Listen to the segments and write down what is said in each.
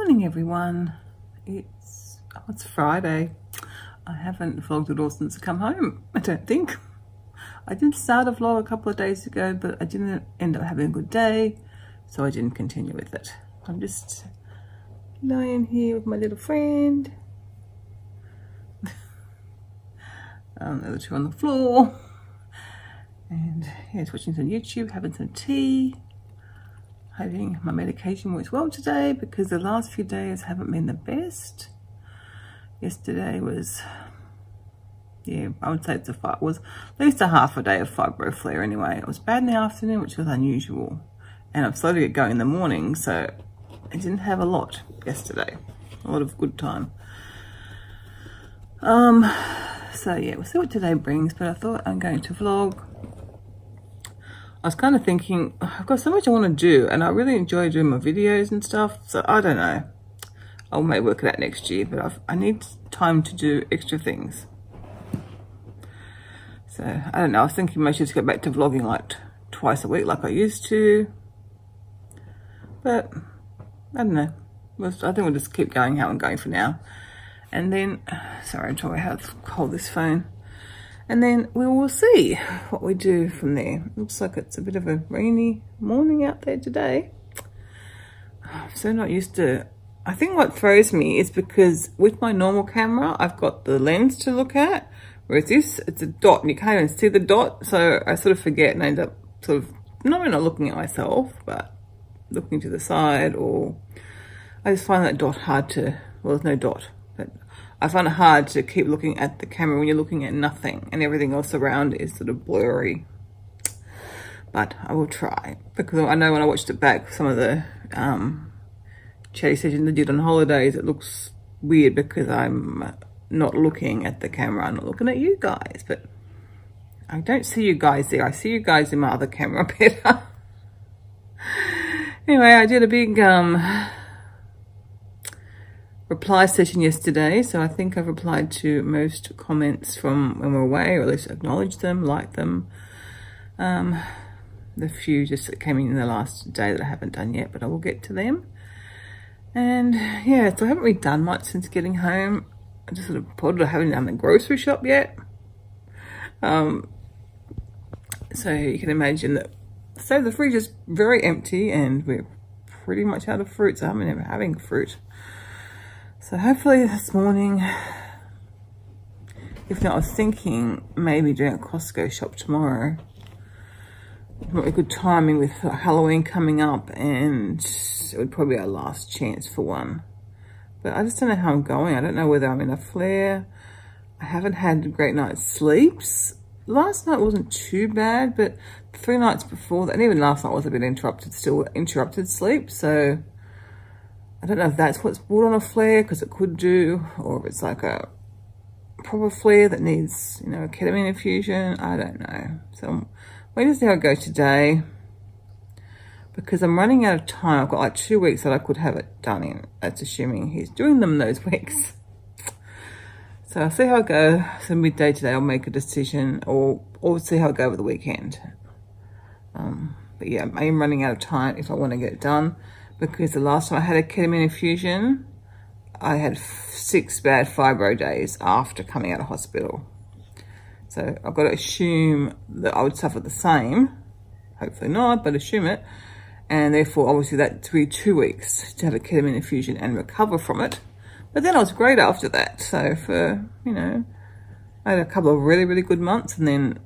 Morning everyone. It's Friday. I haven't vlogged at all since I come home, I don't think. I did start a vlog a couple of days ago, but I didn't end up having a good day, so I didn't continue with it. I'm just lying here with my little friend. The other two on the floor. And yeah, just watching some YouTube, having some tea. Hoping my medication works well today because the last few days haven't been the best. Yesterday was, yeah, I would say was at least a half a day of fibro flare anyway. It was bad in the afternoon, which was unusual. And I'm slowly get going in the morning, so I didn't have a lot yesterday. A lot of good time. So yeah, we'll see what today brings, but I thought I'm going to vlog. I was kind of thinking, I've got so much I want to do, and I really enjoy doing my videos and stuff, so I don't know. I may work it out next year, but I need time to do extra things. So, I don't know, I was thinking maybe I should go back to vlogging like twice a week like I used to. But, I don't know. I think we'll just keep going how I'm going for now. And then, sorry, I'm trying to how to hold this phone. And then we will see what we do from there. Looks like it's a bit of a rainy morning out there today. I'm so not used to... I think what throws me is because with my normal camera, I've got the lens to look at. Whereas this, it's a dot and you can't even see the dot. So I sort of forget and I end up sort of, not looking at myself, but looking to the side, or... I just find that dot hard to... Well, there's no dot. But I find it hard to keep looking at the camera when you're looking at nothing and everything else around is sort of blurry. But I will try, because I know when I watched it back, some of the chatty sessions I did on holidays, it looks weird because I'm not looking at the camera, I'm not looking at you guys, but I don't see you guys there. I see you guys in my other camera better. Anyway, I did a big reply session yesterday, so I think I've replied to most comments from when we're away, or at least acknowledged them, liked them. The few just that came in the last day that I haven't done yet, but I will get to them. And yeah, so I haven't really done much since getting home. I just sort of potted. I haven't done the grocery shop yet. So you can imagine that. So the fridge is very empty, and we're pretty much out of fruit. So I'm never having fruit. So hopefully this morning, if not, I was thinking maybe doing a Costco shop tomorrow. Not a good timing with Halloween coming up, and it would probably be our last chance for one. But I just don't know how I'm going. I don't know whether I'm in a flare. I haven't had a great night's sleeps. Last night wasn't too bad, but 3 nights before that, and even last night was a bit interrupted, still interrupted sleep. So I don't know if that's what's brought on a flare, because it could do, or if it's like a proper flare that needs, you know, a ketamine infusion. I don't know. So I'm waiting to see how it goes today, because I'm running out of time. I've got like 2 weeks that I could have it done in. That's assuming he's doing them those weeks. So I'll see how it goes. So midday today, I'll make a decision, or see how it goes over the weekend. But yeah, I am running out of time if I want to get it done. Because the last time I had a ketamine infusion, I had 6 bad fibro days after coming out of hospital. So I've got to assume that I would suffer the same. Hopefully not, but assume it. And therefore, obviously, that took me 2 weeks to have a ketamine infusion and recover from it. But then I was great after that. So for, you know, I had a couple of really, really good months. And then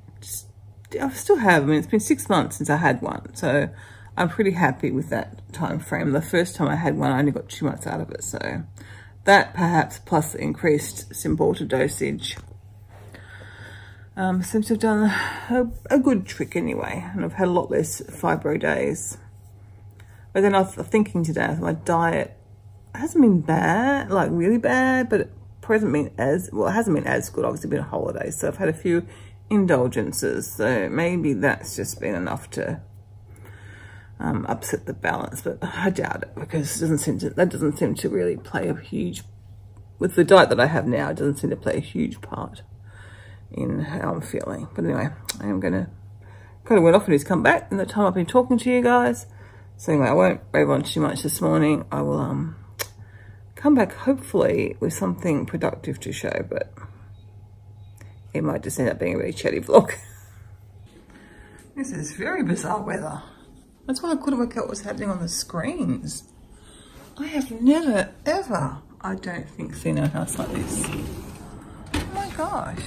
I still have, I mean, it's been 6 months since I had one. So I'm pretty happy with that time frame. The first time I had one, I only got 2 months out of it. So that perhaps plus the increased Cymbalta dosage seems to have done a good trick anyway. And I've had a lot less fibro days. But then I was thinking today, my diet hasn't been bad, like really bad, but it hasn't been as, well, it hasn't been as good. Obviously been a holiday. So I've had a few indulgences. So maybe that's just been enough to upset the balance, but I doubt it, because that doesn't seem to really play a huge, with the diet that I have now, it doesn't seem to play a huge part in how I'm feeling. But anyway, I am gonna kind of went off and he's come back in the time I've been talking to you guys. So anyway, I won't rave on too much this morning. I will come back hopefully with something productive to show, but it might just end up being a really chatty vlog. This is very bizarre weather. That's why I couldn't work out what was happening on the screens. I have never, ever, I don't think, seen a house like this. Oh my gosh.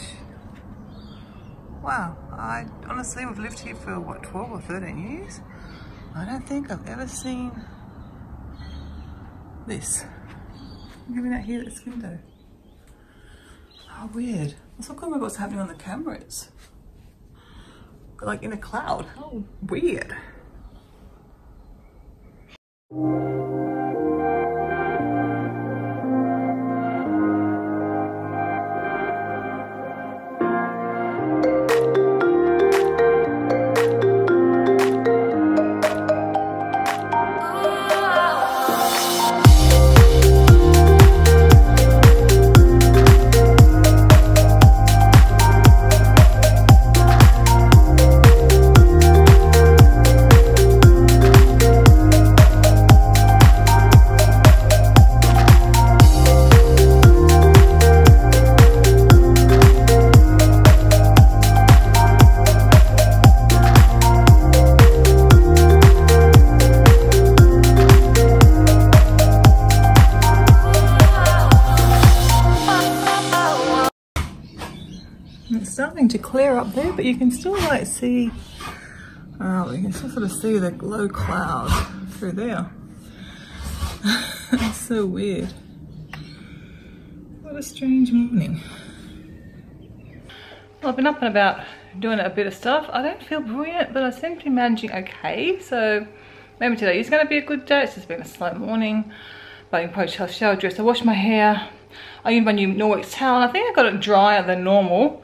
Wow, I honestly, we've lived here for what, 12 or 13 years? I don't think I've ever seen this. Maybe not here at this window. How weird. I also couldn't remember what's happening on the cameras. Like in a cloud. How weird. It's starting to clear up there, but you can still like see, you can still sort of see the low cloud through there. It's so weird. What a strange morning. Well, I've been up and about doing a bit of stuff. I don't feel brilliant, but I seem to be managing okay. So maybe today is going to be a good day. It's just been a slow morning. But I can probably shower, dress. I washed my hair. I used my new Norwex towel. I think I got it drier than normal.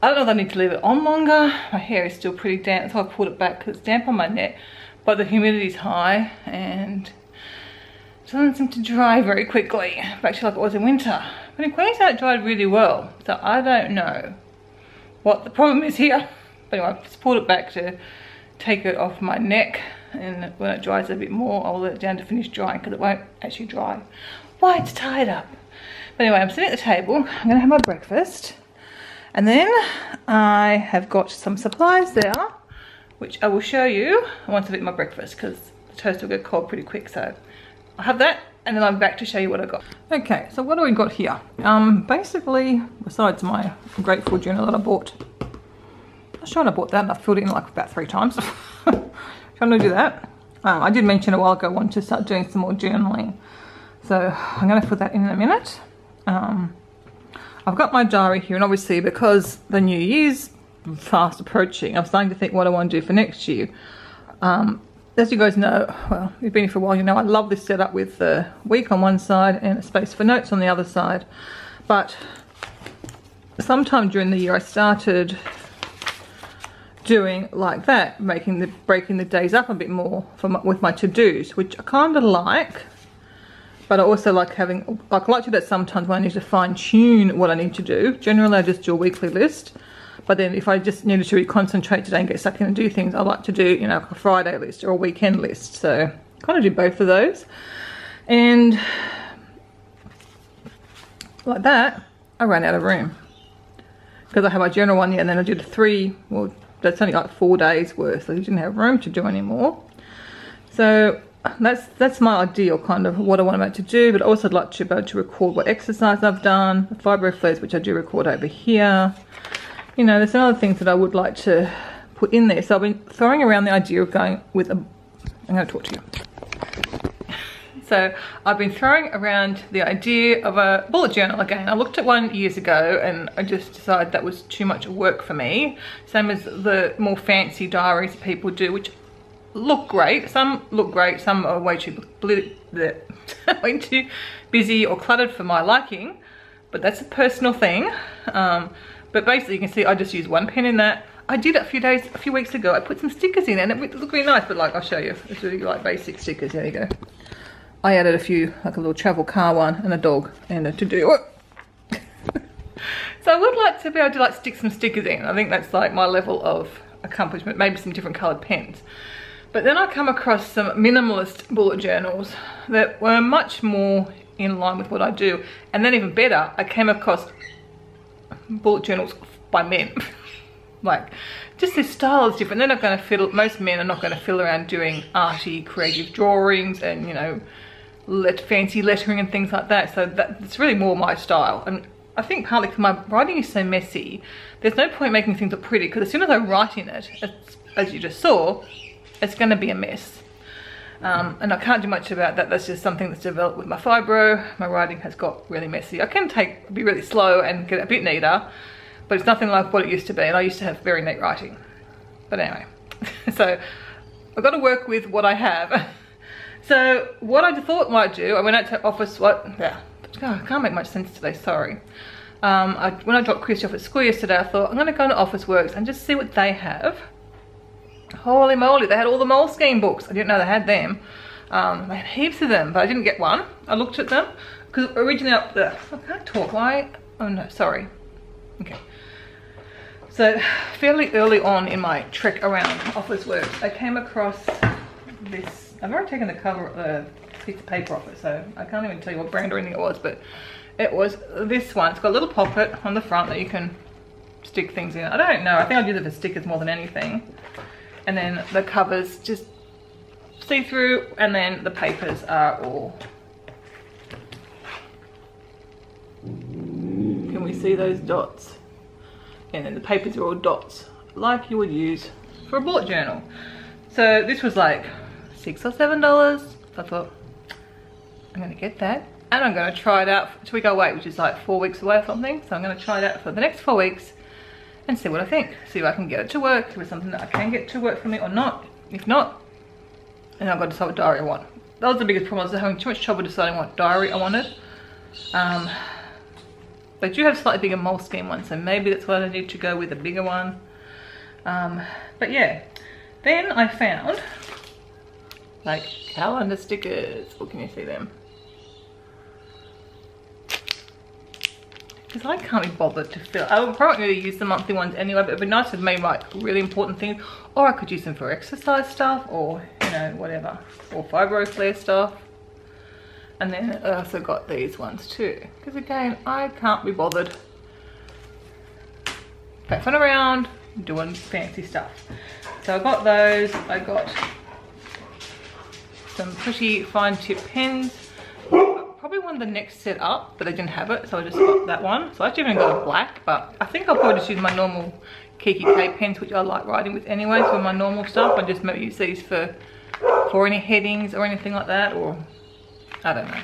I don't know if I need to leave it on longer. My hair is still pretty damp, so I pulled it back because it's damp on my neck. But the humidity's high and it doesn't seem to dry very quickly. Actually, like it was in winter. But in Queensland, it dried really well. So I don't know what the problem is here. But anyway, I've just pulled it back to take it off my neck. And when it dries a bit more, I'll let it down to finish drying because it won't actually dry. Why, it's tied up. But anyway, I'm sitting at the table. I'm going to have my breakfast. And then I have got some supplies there, which I will show you once I've eaten my breakfast because the toast will get cold pretty quick. So I'll have that and then I'm back to show you what I got. Okay, so what do we got here? Basically, besides my grateful journal that I bought. I'm sure I bought that and I filled it in like about 3 times. Trying to do that. I did mention a while ago I want to start doing some more journaling. So I'm going to put that in a minute. I've got my diary here, and obviously because the new year's fast approaching, I'm starting to think what I want to do for next year. As you guys know, well, you've been here for a while, you know I love this setup with the week on one side and a space for notes on the other side. But sometime during the year I started doing like that, breaking the days up a bit more with my to-dos, which I kind of like. But I also like having, I like to do that sometimes when I need to fine tune what I need to do. Generally, I just do a weekly list. But then if I just needed to concentrate today and get stuck in and do things, I like to do, you know, a Friday list or a weekend list. So I kind of do both of those. And like that, I ran out of room. Because I had my journal one year and then I did 3, well, that's only like 4 days worth. So I didn't have room to do anymore. So that's my ideal kind of what I want to do, but also I'd like to be able to record what exercise I've done, the fibro flares, which I do record over here. You know, there's some other things that I would like to put in there. So I've been throwing around the idea of going with a, I'm going to talk to you. So I've been throwing around the idea of a bullet journal again. I looked at one years ago and I just decided that was too much work for me. Same as the more fancy diaries people do, which look great. Some look great, some are way too busy or cluttered for my liking, but that's a personal thing. But basically you can see I just use one pen in that. I did it a few weeks ago. I put some stickers in and it looked really nice, but like I'll show you. It's really like basic stickers. There you go. I added a few, like a little travel car one and a dog and a to-do. So I would like to be able to like stick some stickers in. I think that's like my level of accomplishment, maybe some different coloured pens. But then I come across some minimalist bullet journals that were much more in line with what I do. And then even better, I came across bullet journals by men. Like, just this style is different. They're not going to fiddle, most men are not going to fiddle around doing arty, creative drawings and, you know, fancy lettering and things like that. So that's really more my style. And I think partly because my writing is so messy, there's no point making things look pretty, because as soon as I write in it, as you just saw, it's going to be a mess. And I can't do much about that. That's just something that's developed with my fibro. My writing has got really messy. I can be really slow and get a bit neater, but it's nothing like what it used to be. And I used to have very neat writing. But anyway, so I've got to work with what I have. So what I thought I might do, I went out to Office, I can't make much sense today, sorry. When I dropped Christy off at school yesterday, I thought I'm going to go to Officeworks and just see what they have. Holy moly, they had all the Moleskine books. I didn't know they had them. They had heaps of them, but I didn't get one. I looked at them, because originally up there, I can't talk, why? Oh no, sorry. Okay. So, fairly early on in my trek around Officeworks, I came across this. I've already taken the cover, piece of paper off it, so I can't even tell you what brand or anything it was, but it was this one. It's got a little pocket on the front that you can stick things in. I don't know, I think I'd use it for stickers more than anything. And then the covers just see-through, and then the papers are all, can we see those dots? And then the papers are all dots, like you would use for a bullet journal. So this was like $6 or $7. So I thought, I'm gonna get that, and I'm gonna try it out until we go away, which is like 4 weeks away or something. So I'm gonna try it out for the next 4 weeks and see what I think. See if I can get it to work, if it's something that I can get to work for me or not. If not, then I've got to decide what diary I want. That was the biggest problem. I was having too much trouble deciding what diary I wanted. They do have slightly bigger Moleskine ones, so maybe that's why I need to go with a bigger one. But yeah, then I found like calendar stickers. Or can you see them? Because I can't be bothered to fill. I would probably really use the monthly ones anyway, but it'd be nice to make like really important things, or I could use them for exercise stuff, or you know, whatever, or fibro flare stuff. And then I also got these ones too, because again, I can't be bothered faffing around doing fancy stuff. So I got those. I got some pretty fine tip pens. Probably one of the next set up, but they didn't have it, so I just got that one. So I actually even got a black, but I think I'll probably just use my normal Kiki K pens, which I like writing with anyway, for my normal stuff. I just maybe use these for any headings or anything like that, or I don't know.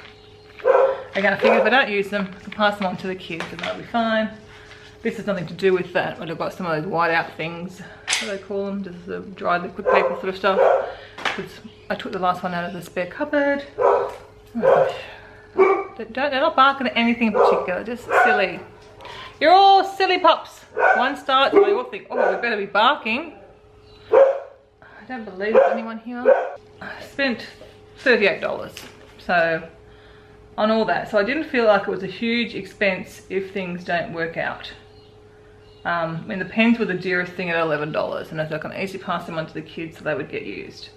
Again, I figure if I don't use them, I can pass them on to the kids and that'll be fine. This has nothing to do with that, but I've got some of those white out things, what do they call them, just the dry liquid paper sort of stuff. I took the last one out of the spare cupboard. Oh my gosh. They're not barking at anything in particular, just silly. You're all silly pups. One starts, they all think, oh, we better be barking. I don't believe there's anyone here. I spent $38, so on all that. So I didn't feel like it was a huge expense if things don't work out. I mean, the pens were the dearest thing at $11, and I thought I can easily pass them on to the kids so they would get used.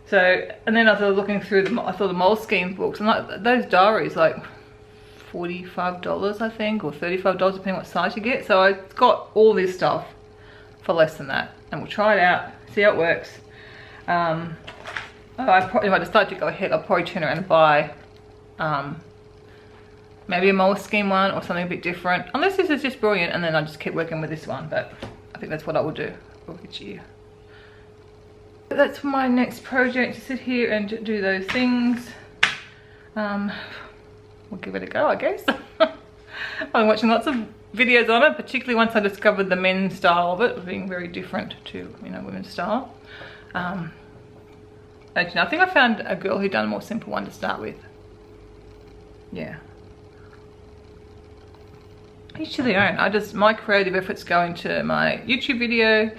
So, and then as I was looking through them, I saw the Moleskine books, and like those diaries, like $45 I think, or $35 depending what size you get. So I got all this stuff for less than that, and we'll try it out, see how it works. If I decide to go ahead, I'll probably turn around and buy maybe a Moleskine one or something a bit different, unless this is just brilliant, and then I just keep working with this one. But I think that's what I will do for each year. That's my next project, to sit here and do those things. We'll give it a go, I guess. I've been watching lots of videos on it, particularly once I discovered the men's style of it being very different to, you know, women's style. Actually, I think I found a girl who done a more simple one to start with. Yeah. Each to their own. My creative efforts go into my YouTube video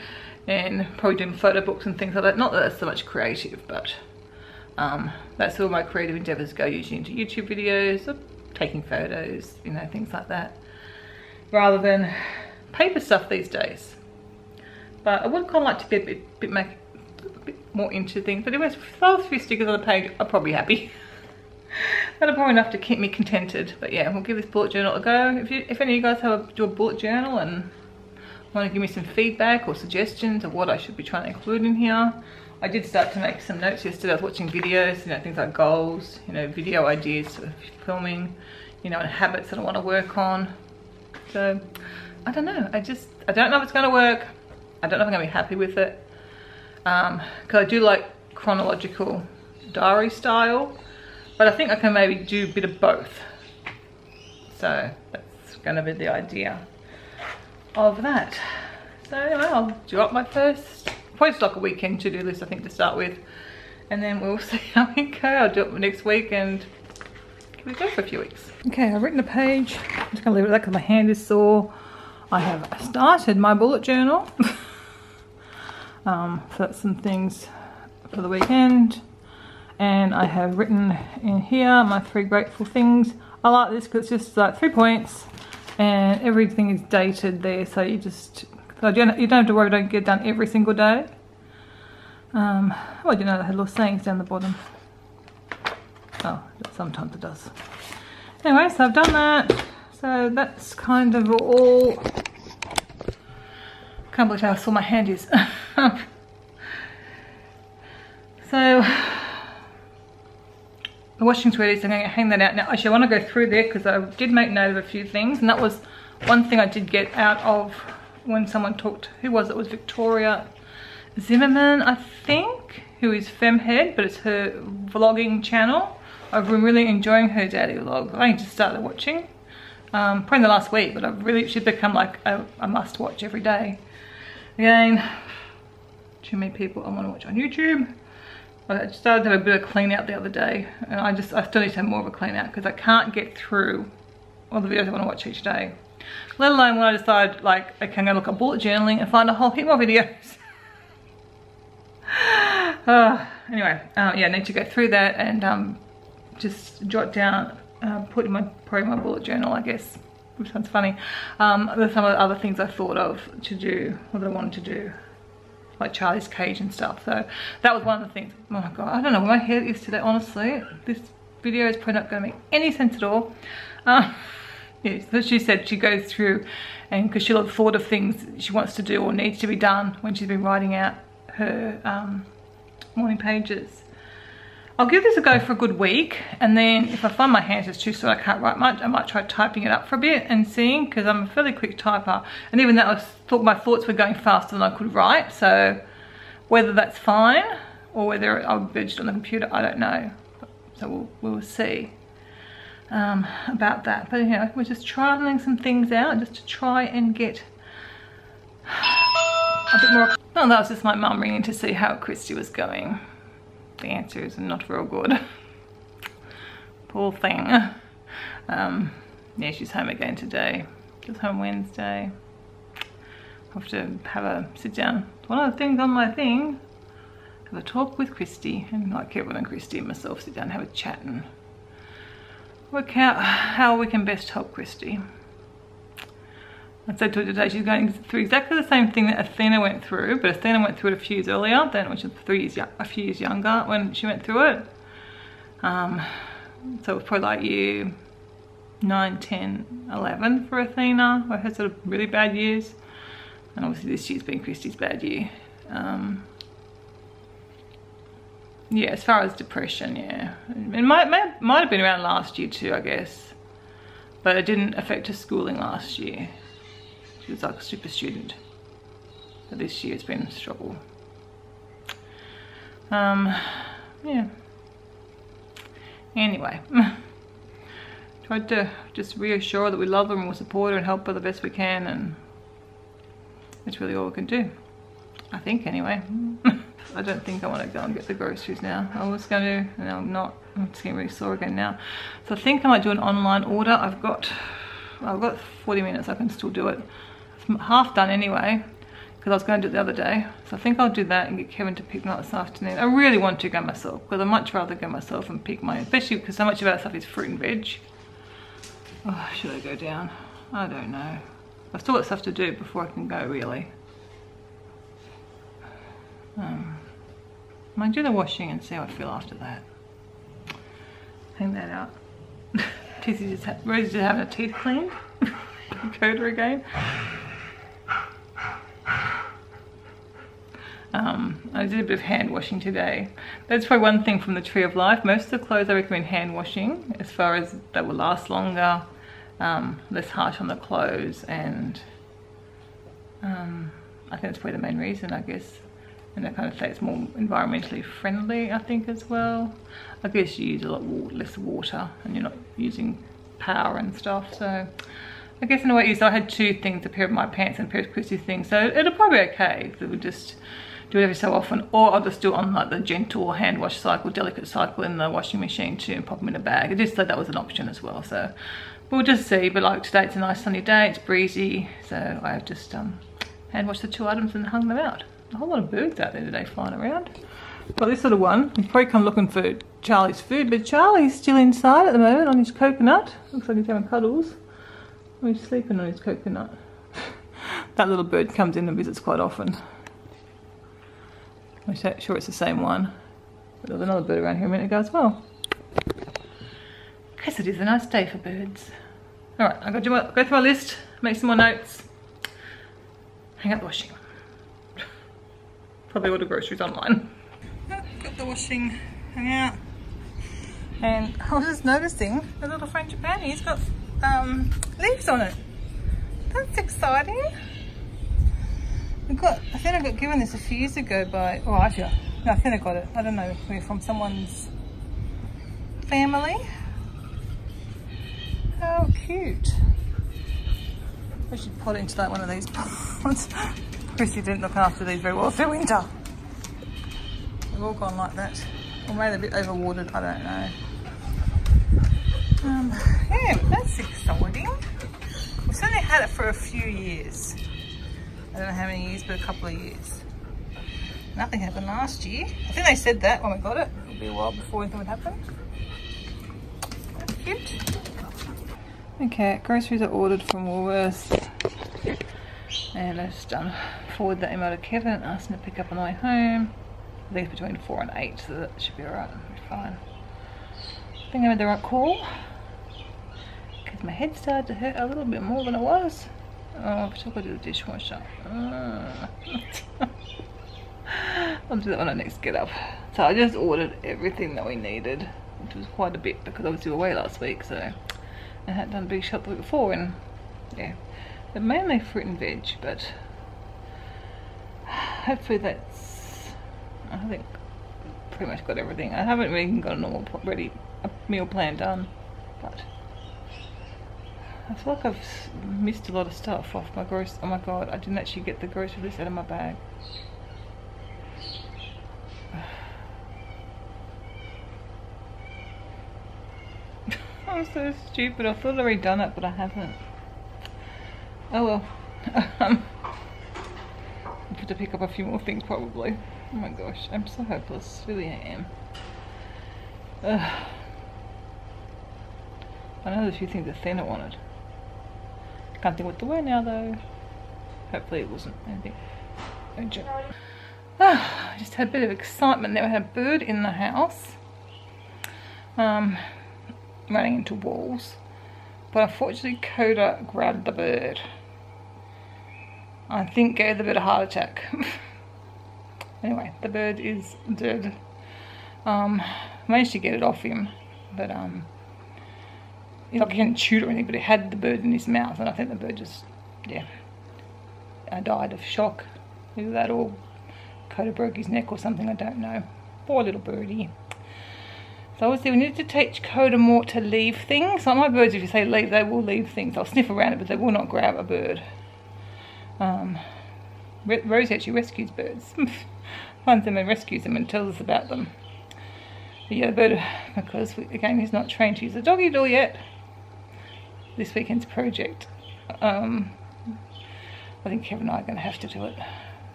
and probably doing photo books and things like that. Not that that's so much creative, but that's all my creative endeavors go usually into YouTube videos, or taking photos, you know, things like that, rather than paper stuff these days. But I would kind of like to be a bit more into things. But anyway, if I was a few stickers on the page, I'm probably happy. That'll probably enough to keep me contented. But yeah, we'll give this bullet journal a go. If any of you guys do a bullet journal and want to give me some feedback or suggestions of what I should be trying to include in here. I did start to make some notes yesterday. I was watching videos, you know, things like goals, you know, video ideas for filming, you know, and habits that I want to work on. So I don't know. I don't know if it's going to work. I don't know if I'm going to be happy with it. Because I do like chronological diary style, but I think I can maybe do a bit of both. So that's going to be the idea of that. So anyway, I'll do up my first, probably just like a weekend to-do list, I think, to start with, and then we'll see how we go. I'll do it next week and give it a go for a few weeks. Okay, I've written a page. I'm just gonna leave it there because my hand is sore. I have started my bullet journal. So that's some things for the weekend, and I have written in here my 3 grateful things. I like this because it's just like 3 points. And everything is dated there, so you don't have to worry, don't get done every single day. Well, you know, they had little sayings down the bottom. Oh, sometimes it does. Anyway, so I've done that. So that's kind of all. Can't believe how sore my hand is. So the washing's ready, so I'm going to hang that out. Now, actually, I want to go through there because I did make note of a few things, and that was one thing I did get out of when someone talked. Who was it? It was Victoria Zimmerman, I think, who is Femhead, but it's her vlogging channel. I've been really enjoying her daily vlog. I only just started watching, probably in the last week, but she's become like a must watch every day. Again, too many people I want to watch on YouTube. I started to have a bit of clean out the other day, and I still need to have more of a clean out because I can't get through all the videos I want to watch each day. Let alone when I decide, like, okay, I'm going to look at bullet journaling and find a whole heap more videos. Anyway, yeah, I need to go through that and just jot down, put in probably my bullet journal, I guess, which sounds funny. There's some of the other things I thought of to do, or that I wanted to do, like Charlie's cage and stuff. So that was one of the things. Oh my god, I don't know where my head is today, honestly. This video is probably not going to make any sense at all. Yeah, so she said she goes through, and because she'll have thought of things she wants to do or needs to be done when she's been writing out her morning pages. I'll give this a go for a good week, and then if I find my hands is too sore, I can't write much, I might try typing it up for a bit and seeing, because I'm a fairly quick typer, and even that I thought my thoughts were going faster than I could write. So whether that's fine or whether I'll be just on the computer, I don't know. So we'll see about that. But you know, we're just trialing some things out just to try and get a bit more. Oh, that was just my mum ringing to see how Christy was going. The answer is not real good. Poor thing. Yeah, she's home again today. She was home Wednesday. I have to have a sit down. One of the things on my thing, have a talk with Christy, and like Kevin and Christy and myself sit down and have a chat and work out how we can best help Christy. I said to her today she's going through exactly the same thing that Athena went through, but Athena went through it a few years earlier, then which was a few years younger when she went through it. So it was probably like year 9, 10, 11 for Athena, where her sort of really bad years. And obviously this year's been Christy's bad year. Yeah, as far as depression, yeah. It might have been around last year too, I guess. But it didn't affect her schooling last year. She was like a super student. But this year it's been a struggle. Yeah. Anyway. Tried to just reassure her that we love her and we'll support her and help her the best we can, and that's really all we can do. I think, anyway. I don't think I want to go and get the groceries now. I was going to, and I'm not. I'm just getting really sore again now. So I think I might do an online order. I've got 40 minutes. I can still do it. It's half done anyway, because I was going to do it the other day. So I think I'll do that and get Kevin to pick me up this afternoon. I really want to go myself, because I'd much rather go myself and pick my, especially because so much of our stuff is fruit and veg. Oh, should I go down? I don't know. I've still got stuff to do before I can go, really. might do the washing and see how I feel after that. Hang that out. Rosie just having her teeth cleaned. Coda again. I did a bit of hand washing today. That's probably one thing from the Tree of Life. Most of the clothes I recommend hand washing, as far as they will last longer, less harsh on the clothes, and I think that's probably the main reason, I guess. And I kind of say it's more environmentally friendly, I think, as well. I guess you use a lot less water and you're not using power and stuff, so I guess in a way, so I had two things, a pair of my pants and a pair of Chrissy's things, so it'll probably be okay if we just do it every so often, or I'll just do it on like the gentle hand wash cycle, delicate cycle in the washing machine too, and pop them in a bag. I just thought that was an option as well, so we'll just see. But like today, it's a nice sunny day, it's breezy, so I've just hand washed the two items and hung them out. A whole lot of birds out there today flying around. Got this little one, he's probably come looking for Charlie's food, but Charlie's still inside at the moment on his coconut. Looks like he's having cuddles. Oh, he's sleeping on his coconut. That little bird comes in and visits quite often. I'm sure it's the same one. But there was another bird around here a minute ago as well. Guess it is a nice day for birds. Alright, I've got to go through my list, make some more notes, hang out the washing. Probably order groceries online. Got the washing hung out. And I was just noticing the little frangipani's got leaves on it. That's exciting. I think I got given this a few years ago by, oh actually, no, I think I got it, I don't know, maybe from someone's family. How cute. I should pot it into like one of these pots. Chrissy didn't look after these very well through winter. They've all gone like that. Or maybe they're a bit overwatered, I don't know. Yeah, but that's exciting. We've certainly had it for a few years. I don't know how many years, but a couple of years. Nothing happened last year. I think they said that when we got it. It'll be a while before anything would happen. That's cute. Okay, groceries are ordered from Woolworths. And I just forward that email to Kevin and asked him to pick up on the way home. I think it's between 4 and 8, so that should be alright. It'll be fine. I think I made the right call. Because my head started to hurt a little bit more than it was. Oh, I should go to the dishwasher. I'll do that when I next get up. So I just ordered everything that we needed, which was quite a bit because obviously we were away last week, so I hadn't done a big shop the week before, and yeah, but mainly fruit and veg, but hopefully that's, I think pretty much got everything. I haven't really got a normal a meal plan done, but I feel like I've missed a lot of stuff off my grocery. Oh my god, I didn't actually get the grocery list out of my bag. I'm so stupid. I thought I'd already done it, but I haven't. Oh well. I'll have to pick up a few more things probably. Oh my gosh, I'm so hopeless. Really I am. I know there's a few things that Athena wanted. Can't think what to wear now though. Hopefully it wasn't anything urgent. I just had a bit of excitement there. We had a bird in the house. Running into walls. But unfortunately Coda grabbed the bird. I think gave the bird a heart attack. Anyway, the bird is dead. Managed to get it off him, but he didn't shoot or anything, but he had the bird in his mouth, and I think the bird just, yeah, died of shock. Either that or Coda broke his neck or something, I don't know. Poor little birdie. So obviously we need to teach Coda more to leave things. Like my birds, if you say leave, they will leave things. They'll sniff around it, but they will not grab a bird. Rose actually rescues birds. Finds them and rescues them and tells us about them. But yeah, the bird, because again he's not trained to use the doggy door yet. This weekend's project. I think Kevin and I are going to have to do it.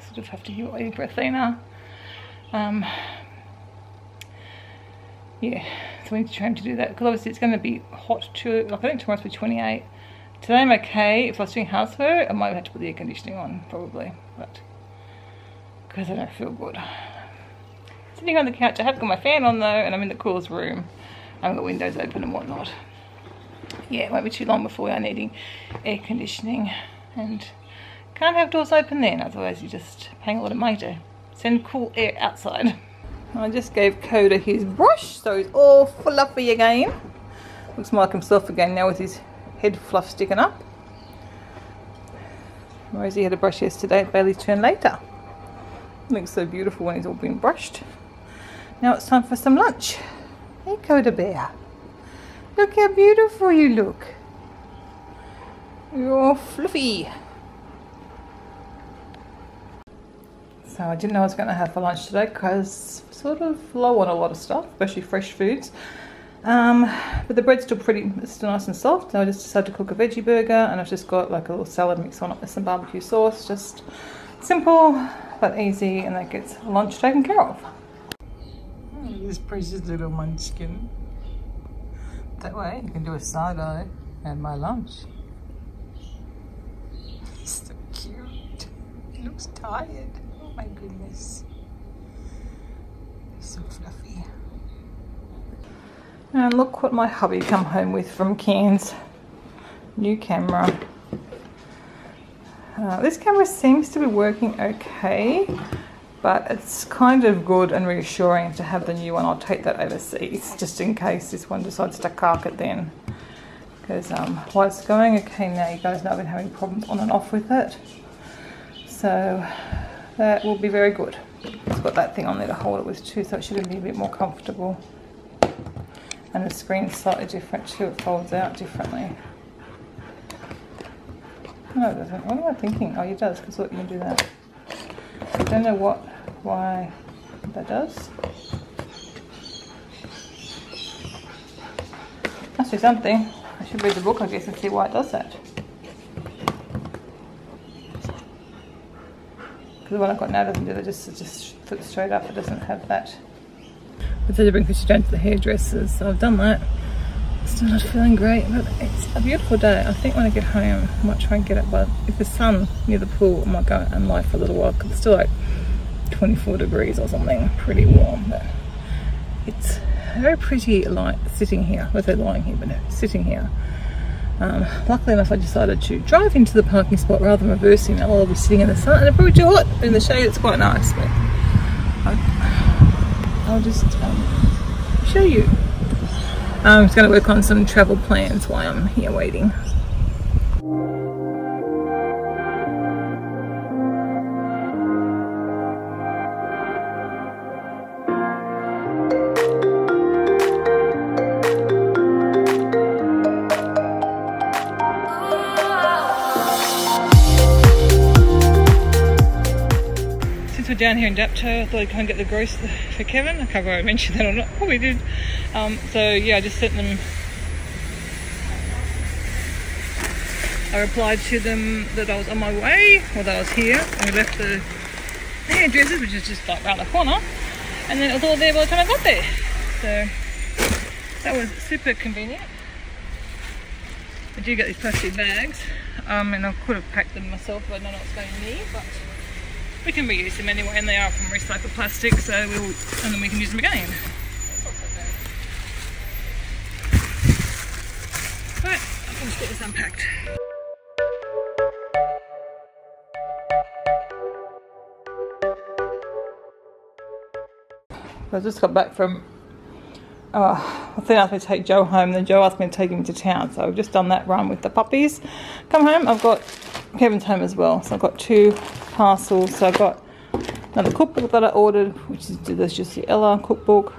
Sort of have to give it waiting for Athena. Yeah, so we need to train to do that because obviously it's going to be hot too. Like I think tomorrow's be 28. Today I'm okay. If I was doing housework, I might have to put the air conditioning on probably, but because I don't feel good. sitting on the couch. I have got my fan on though, and I'm in the coolest room. I've got windows open and whatnot. Yeah, it won't be too long before we are needing air conditioning, and can't have doors open then, otherwise you're just paying a lot of money to send cool air outside. I just gave Coda his brush, so he's all fluffy again. Looks more like himself again now with his head fluff sticking up. Rosie had a brush yesterday at Bailey's turn later. Looks so beautiful when he's all been brushed. Now it's time for some lunch. Hey Coda Bear. Look how beautiful you look. You're all fluffy. So I didn't know what I was going to have for lunch today because I'm sort of low on a lot of stuff, especially fresh foods. But the bread's still nice and soft. So I just decided to cook a veggie burger, and I've just got like a little salad mix on it with some barbecue sauce. Just simple but easy, and that gets lunch taken care of. This precious little munchkin. That way you can do a side eye and my lunch. He's so cute. He looks tired. Oh my goodness. He's so fluffy. And look what my hubby come home with from Cairns. New camera. This camera seems to be working okay, but it's kind of good and reassuring to have the new one. I'll take that overseas just in case this one decides to cark it then. Because while it's going okay now, you guys know I've been having problems on and off with it. So that will be very good. It's got that thing on there to hold it with too, so it should be a bit more comfortable. And the screen's slightly different too, it folds out differently. No, it doesn't. What am I thinking? Oh, it does, because look, you can do that. I don't know why that does. Must be something. I should read the book, I guess, and see why it does that. Because the one I've got now doesn't do that, it just flips straight up, it doesn't have that. I said to bring Fisher down to the hairdressers, so I've done that. Still not feeling great, but it's a beautiful day. I think when I get home, I might try and get up, but if the sun near the pool, I might go and lie for a little while, because it's still like 24 degrees or something, pretty warm. But it's very pretty light sitting here. I say lying here, but no, sitting here. Luckily enough, I decided to drive into the parking spot rather than reversing. Now I'll be sitting in the sun, and it's probably too hot. In the shade, it's quite nice, but I'll just show you. I'm just going to work on some travel plans while I'm here waiting. Since we're down here in Dapto, I thought I'd go and get the gross for Kevin. I can't remember if I mentioned that or not. Probably did. So yeah, I just sent them. I replied to them that I was on my way, or that I was here, and we left the hairdressers, which is just like around the corner, and then it was all there by the time I got there. So that was super convenient. I do get these plastic bags, and I could have packed them myself if I'd known I was going near, but we can reuse them anyway, and they are from recycled plastic, so and then we can use them again. Right, let's get this unpacked. I just got back from, I think asked me to take Joe home, then Joe asked me to take him to town, so I've just done that run with the puppies. Come home, I've got Kevin's home as well, so I've got 2 parcels. So I've got another cookbook that I ordered, which is just the Ella cookbook.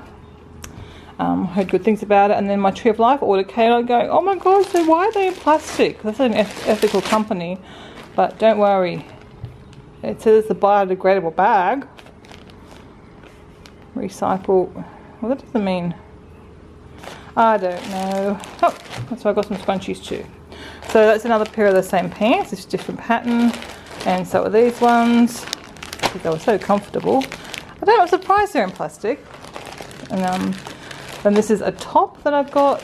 Heard good things about it, and then my Tree of Life order came, and I go, oh my god, so why are they in plastic? That's an ethical company, but don't worry, it says it's a biodegradable bag. Recycle, well, that doesn't mean, I don't know. Oh, that's why I got some scrunchies too. So that's another pair of the same pants, it's a different pattern, and so are these ones, because they were so comfortable. I don't know, I'm surprised they're in plastic. And then this is a top that I've got.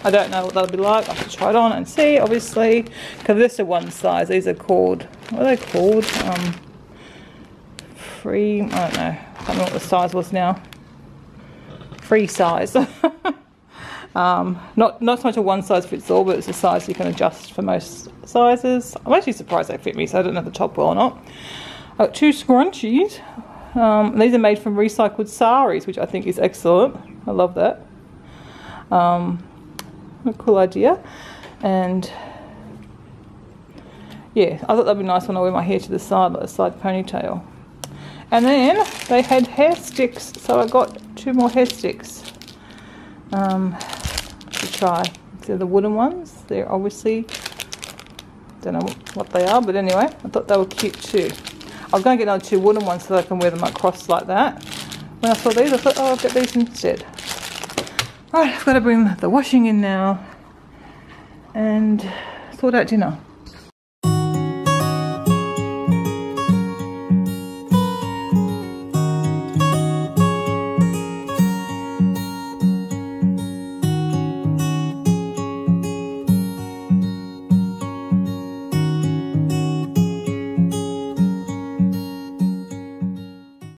I don't know what that'll be like, I have to try it on and see, obviously, because this is one size. These are called, what are they called? Free, I don't know. I don't know what the size was now. Free size. Not so much a one size fits all, but it's a size you can adjust for most sizes. I'm actually surprised they fit me, so I don't know if the top will or not. I've got 2 scrunchies. These are made from recycled saris, which I think is excellent. I love that. A cool idea. And yeah, I thought that'd be nice when I wear my hair to the side, like a side ponytail. And then they had hair sticks, so I got 2 more hair sticks to try. They're the wooden ones. They're obviously, don't know what they are, but anyway, I thought they were cute too. I was going to get another 2 wooden ones so I can wear them across like that. When I saw these, I thought, oh, I'll get these instead. Right, I've got to bring the washing in now and sort out dinner.